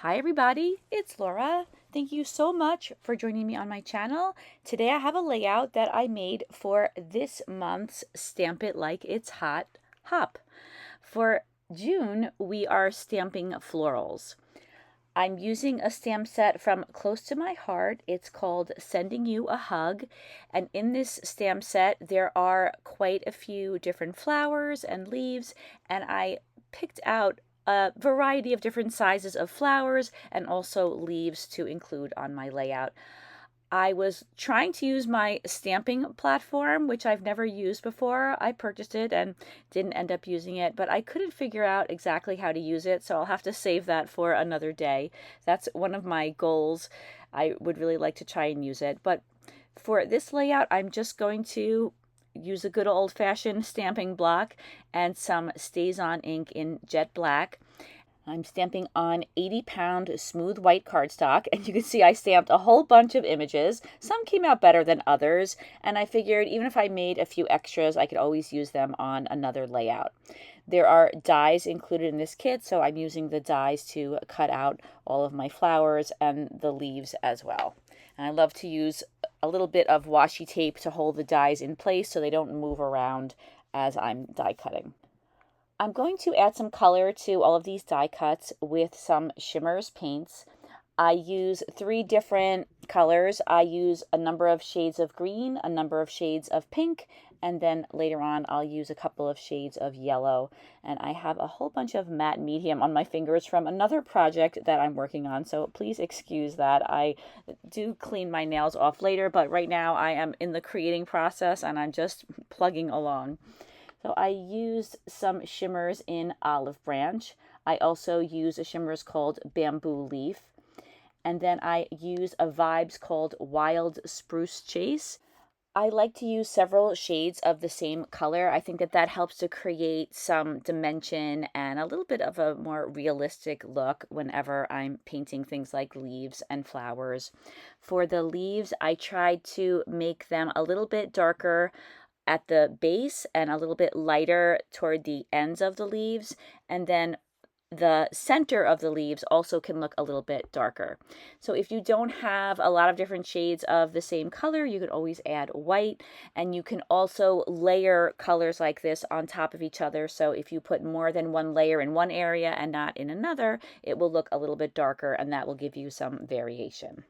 Hi everybody, it's Laura. Thank you so much for joining me on my channel. Today I have a layout that I made for this month's Stamp It Like It's Hot Hop. For June, we are stamping florals. I'm using a stamp set from Close to My Heart. It's called Sending You a Hug. And in this stamp set, there are quite a few different flowers and leaves, and I picked out a variety of different sizes of flowers and also leaves to include on my layout. I was trying to use my stamping platform, which I've never used before. I purchased it and didn't end up using it, but I couldn't figure out exactly how to use it, so I'll have to save that for another day. That's one of my goals. I would really like to try and use it, but for this layout, I'm just going to use a good old-fashioned stamping block and some StazOn ink in jet black. I'm stamping on 80-pound smooth white cardstock, and you can see I stamped a whole bunch of images. Some came out better than others, and I figured even if I made a few extras, I could always use them on another layout. There are dies included in this kit, so I'm using the dies to cut out all of my flowers and the leaves as well. And I love to use a little bit of washi tape to hold the dies in place so they don't move around as I'm die cutting. I'm going to add some color to all of these die cuts with some Shimmerz Paints. I use 3 different colors. I use a number of shades of green, a number of shades of pink, and then later on I'll use a couple of shades of yellow. And I have a whole bunch of matte medium on my fingers from another project that I'm working on, so please excuse that. I do clean my nails off later, but right now I am in the creating process and I'm just plugging along. So I used some shimmers in Olive Branch. I also use a shimmers called Bamboo Leaf. And then I use a Vibez called Wild Spruce Chase. I like to use several shades of the same color. I think that helps to create some dimension and a little bit of a more realistic look whenever I'm painting things like leaves and flowers. For the leaves, I tried to make them a little bit darker at the base and a little bit lighter toward the ends of the leaves, and then the center of the leaves also can look a little bit darker. So if you don't have a lot of different shades of the same color, you could always add white, and you can also layer colors like this on top of each other. So if you put more than one layer in one area and not in another, it will look a little bit darker, and that will give you some variation.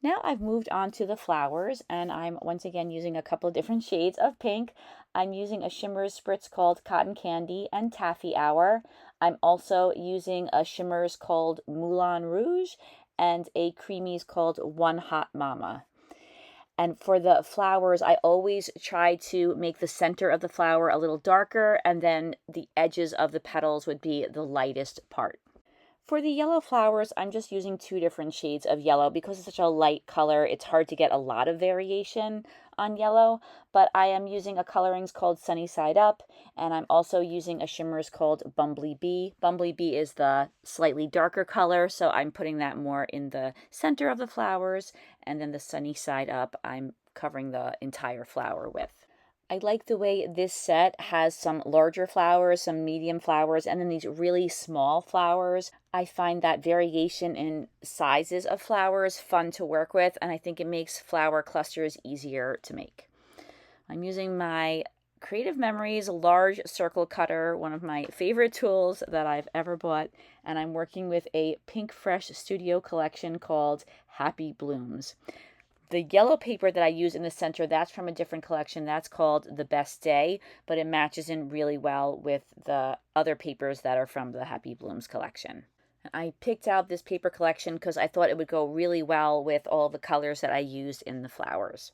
Now I've moved on to the flowers, and I'm once again using a couple of different shades of pink. I'm using a Shimmerz Spritz called Cotton Candy and Taffy Hour. I'm also using a Shimmerz called Moulin Rouge and a Creameez called One Hot Mama. And for the flowers, I always try to make the center of the flower a little darker, and then the edges of the petals would be the lightest part. For the yellow flowers, I'm just using 2 different shades of yellow. Because it's such a light color, it's hard to get a lot of variation on yellow, but I am using a Coloringz called Sunny Side Up, and I'm also using a Shimmerz called Bumbly Bee. Bumbly Bee is the slightly darker color, so I'm putting that more in the center of the flowers, and then the Sunny Side Up I'm covering the entire flower with. I like the way this set has some larger flowers, some medium flowers, and then these really small flowers. I find that variation in sizes of flowers fun to work with, and I think it makes flower clusters easier to make. I'm using my Creative Memories large circle cutter, one of my favorite tools that I've ever bought, and I'm working with a Pinkfresh Studio collection called Happy Blooms. The yellow paper that I use in the center, that's from a different collection. That's called The Best Day, but it matches in really well with the other papers that are from the Happy Blooms collection. I picked out this paper collection because I thought it would go really well with all the colors that I used in the flowers.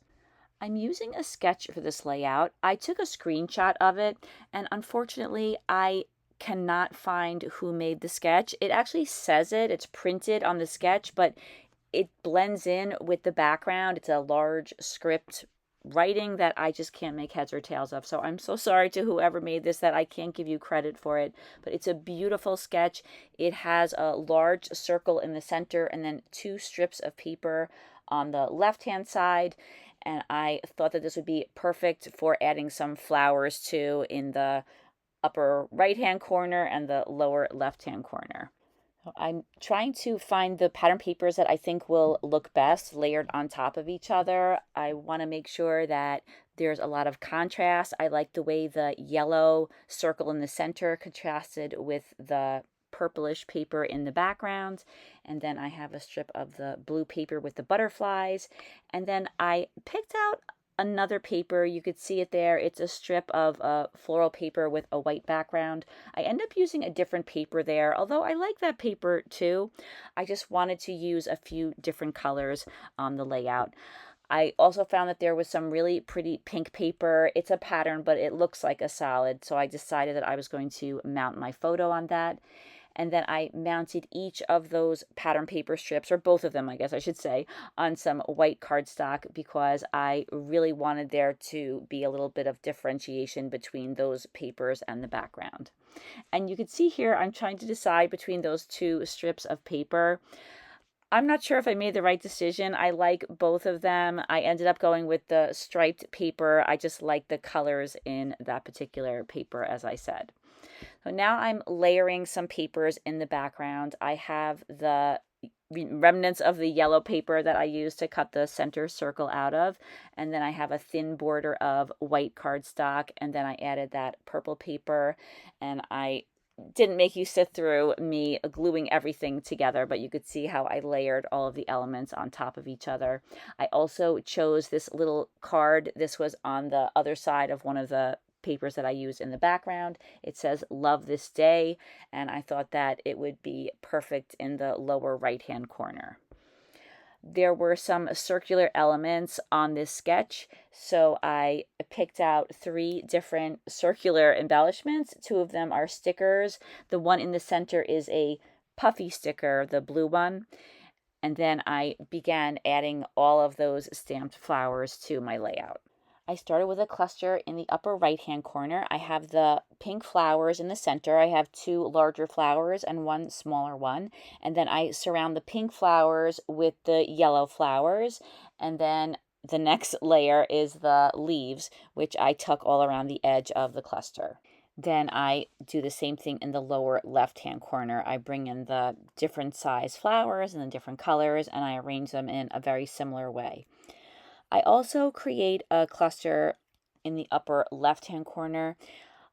I'm using a sketch for this layout. I took a screenshot of it, and unfortunately, I cannot find who made the sketch. It actually says it's printed on the sketch, but it blends in with the background. It's a large script writing that I just can't make heads or tails of. So I'm so sorry to whoever made this that I can't give you credit for it. But it's a beautiful sketch. It has a large circle in the center and then 2 strips of paper on the left-hand side. And I thought that this would be perfect for adding some flowers to in the upper right-hand corner and the lower left-hand corner. I'm trying to find the pattern papers that I think will look best layered on top of each other. I want to make sure that there's a lot of contrast. I like the way the yellow circle in the center contrasted with the purplish paper in the background. And then I have a strip of the blue paper with the butterflies. And then I picked out another paper. You could see it there. It's a strip of floral paper with a white background. I end up using a different paper there, although I like that paper too. I just wanted to use a few different colors on the layout. I also found that there was some really pretty pink paper. It's a pattern, but it looks like a solid, so I decided that I was going to mount my photo on that. And then I mounted each of those pattern paper strips, or both of them, I guess I should say, on some white cardstock because I really wanted there to be a little bit of differentiation between those papers and the background. And you can see here, I'm trying to decide between those two strips of paper. I'm not sure if I made the right decision. I like both of them. I ended up going with the striped paper. I just like the colors in that particular paper, as I said. So now I'm layering some papers in the background. I have the remnants of the yellow paper that I used to cut the center circle out of. And then I have a thin border of white cardstock. And then I added that purple paper. And I didn't make you sit through me gluing everything together, but you could see how I layered all of the elements on top of each other. I also chose this little card. This was on the other side of one of the papers that I used in the background. It says "Love this day," and I thought that it would be perfect in the lower right hand corner. There were some circular elements on this sketch, so I picked out 3 different circular embellishments. 2 of them are stickers. The one in the center is a puffy sticker, the blue one. And then I began adding all of those stamped flowers to my layout. I started with a cluster in the upper right-hand corner. I have the pink flowers in the center. I have 2 larger flowers and 1 smaller one. And then I surround the pink flowers with the yellow flowers. And then the next layer is the leaves, which I tuck all around the edge of the cluster. Then I do the same thing in the lower left-hand corner. I bring in the different size flowers and the different colors, and I arrange them in a very similar way. I also create a cluster in the upper left-hand corner.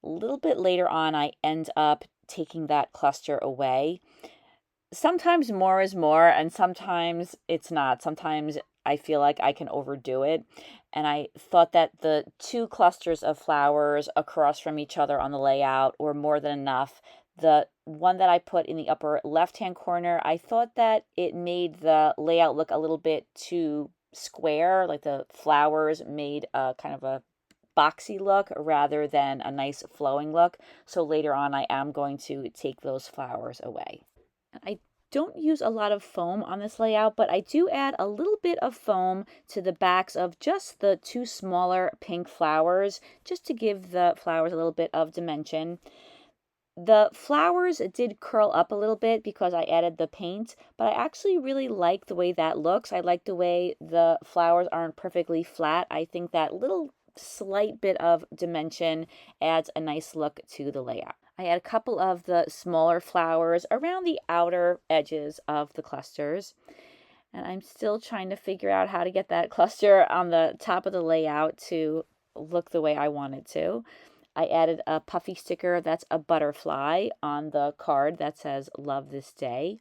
A little bit later on, I end up taking that cluster away. Sometimes more is more, and sometimes it's not. Sometimes I feel like I can overdo it. And I thought that the 2 clusters of flowers across from each other on the layout were more than enough. The one that I put in the upper left-hand corner, I thought that it made the layout look a little bit too square, like the flowers made a kind of a boxy look rather than a nice flowing look. So later on, I am going to take those flowers away. I don't use a lot of foam on this layout, but I do add a little bit of foam to the backs of just the 2 smaller pink flowers, just to give the flowers a little bit of dimension. The flowers did curl up a little bit because I added the paint, but I actually really like the way that looks. I like the way the flowers aren't perfectly flat. I think that little slight bit of dimension adds a nice look to the layout. I add a couple of the smaller flowers around the outer edges of the clusters. And I'm still trying to figure out how to get that cluster on the top of the layout to look the way I want it to. I added a puffy sticker that's a butterfly on the card that says "Love this day."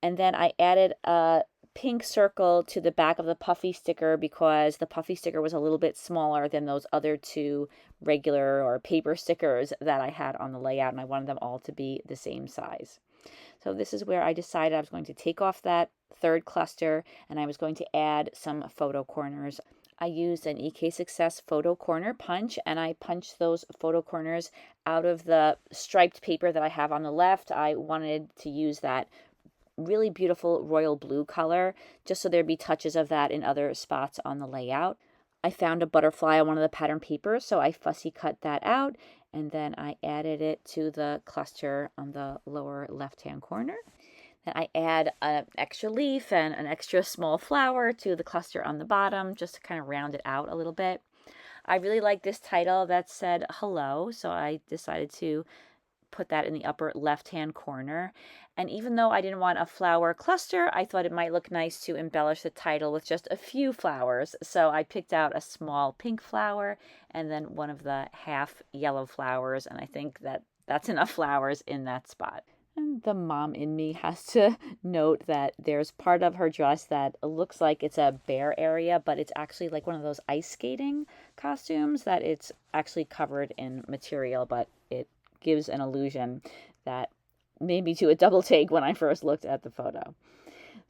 And then I added a pink circle to the back of the puffy sticker because the puffy sticker was a little bit smaller than those other 2 regular or paper stickers that I had on the layout, and I wanted them all to be the same size. So this is where I decided I was going to take off that 3rd cluster and I was going to add some photo corners. I used an EK Success photo corner punch, and I punched those photo corners out of the striped paper that I have on the left. I wanted to use that really beautiful royal blue color, just so there'd be touches of that in other spots on the layout. I found a butterfly on one of the pattern papers, so I fussy cut that out, and then I added it to the cluster on the lower left-hand corner. Then I add an extra leaf and an extra small flower to the cluster on the bottom, just to kind of round it out a little bit. I really like this title that said "Hello," so I decided to put that in the upper left-hand corner. And even though I didn't want a flower cluster, I thought it might look nice to embellish the title with just a few flowers. So I picked out a small pink flower and then one of the half yellow flowers, and I think that that's enough flowers in that spot. And the mom in me has to note that there's part of her dress that looks like it's a bare area, but it's actually like one of those ice skating costumes that it's actually covered in material, but it gives an illusion that made me do a double take when I first looked at the photo.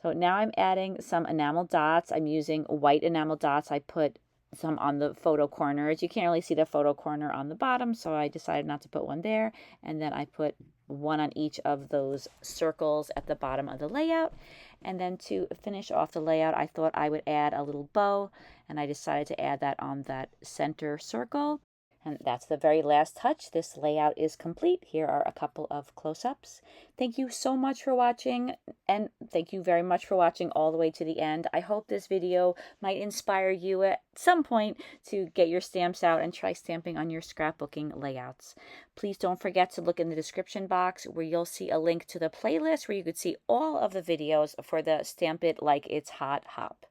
So now I'm adding some enamel dots. I'm using white enamel dots. I put some on the photo corners. You can't really see the photo corner on the bottom, so I decided not to put one there. And then I put one on each of those circles at the bottom of the layout. And then to finish off the layout, I thought I would add a little bow, and I decided to add that on that center circle. And that's the very last touch. This layout is complete. Here are a couple of close-ups. Thank you so much for watching, and thank you very much for watching all the way to the end. I hope this video might inspire you at some point to get your stamps out and try stamping on your scrapbooking layouts. Please don't forget to look in the description box where you'll see a link to the playlist where you could see all of the videos for the Stamp It Like It's Hot hop.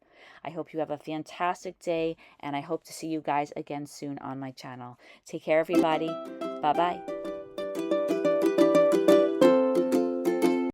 I hope you have a fantastic day, and I hope to see you guys again soon on my channel. Take care, everybody. Bye-bye.